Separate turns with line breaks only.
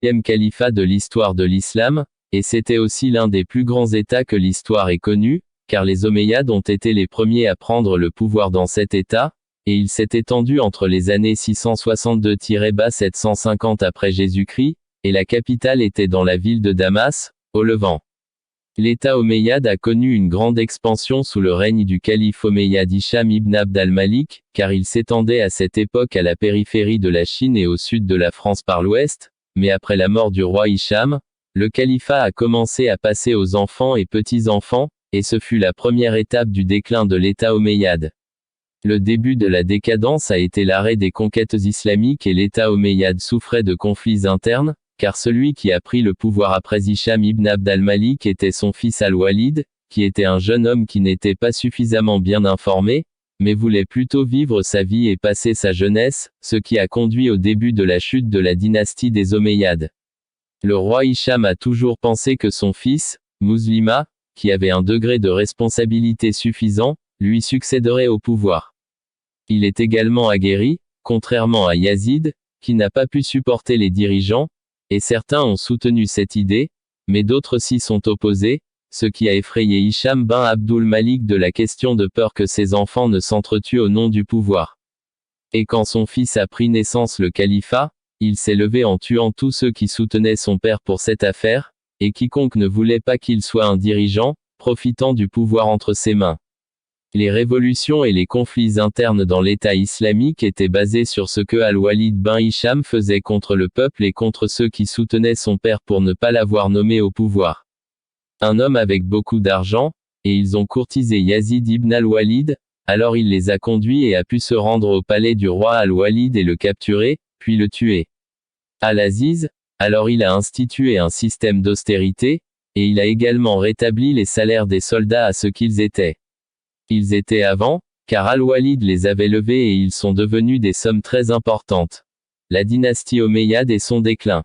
deuxième califat de l'histoire de l'islam, et c'était aussi l'un des plus grands États que l'histoire ait connu, car les Omeyyades ont été les premiers à prendre le pouvoir dans cet État, et il s'est étendu entre les années 662-750 après Jésus-Christ, et la capitale était dans la ville de Damas, au Levant. L'État omeyyade a connu une grande expansion sous le règne du calife omeyyade Hicham ibn Abd al-Malik, car il s'étendait à cette époque à la périphérie de la Chine et au sud de la France par l'ouest, mais après la mort du roi Hicham, le califat a commencé à passer aux enfants et petits-enfants, et ce fut la première étape du déclin de l'État omeyyade. Le début de la décadence a été l'arrêt des conquêtes islamiques et l'État omeyyade souffrait de conflits internes, car celui qui a pris le pouvoir après Hicham ibn Abd al-Malik était son fils Al-Walid, qui était un jeune homme qui n'était pas suffisamment bien informé, mais voulait plutôt vivre sa vie et passer sa jeunesse, ce qui a conduit au début de la chute de la dynastie des Omeyyades. Le roi Hicham a toujours pensé que son fils, Muslima, qui avait un degré de responsabilité suffisant, lui succéderait au pouvoir. Il est également aguerri, contrairement à Yazid, qui n'a pas pu supporter les dirigeants, et certains ont soutenu cette idée, mais d'autres s'y sont opposés, ce qui a effrayé Hicham bin Abdul Malik de la question de peur que ses enfants ne s'entretuent au nom du pouvoir. Et quand son fils a pris naissance le califat, il s'est levé en tuant tous ceux qui soutenaient son père pour cette affaire, et quiconque ne voulait pas qu'il soit un dirigeant, profitant du pouvoir entre ses mains. Les révolutions et les conflits internes dans l'État islamique étaient basés sur ce que Al-Walid bin Hicham faisait contre le peuple et contre ceux qui soutenaient son père pour ne pas l'avoir nommé au pouvoir. Un homme avec beaucoup d'argent, et ils ont courtisé Yazid ibn al-Walid, alors il les a conduits et a pu se rendre au palais du roi Al-Walid et le capturer, puis le tuer. Al-Aziz, alors il a institué un système d'austérité, et il a également rétabli les salaires des soldats à ce qu'ils étaient. Ils étaient avant, car Al-Walid les avait levés et ils sont devenus des sommes très importantes. La dynastie omeyyade et son déclin.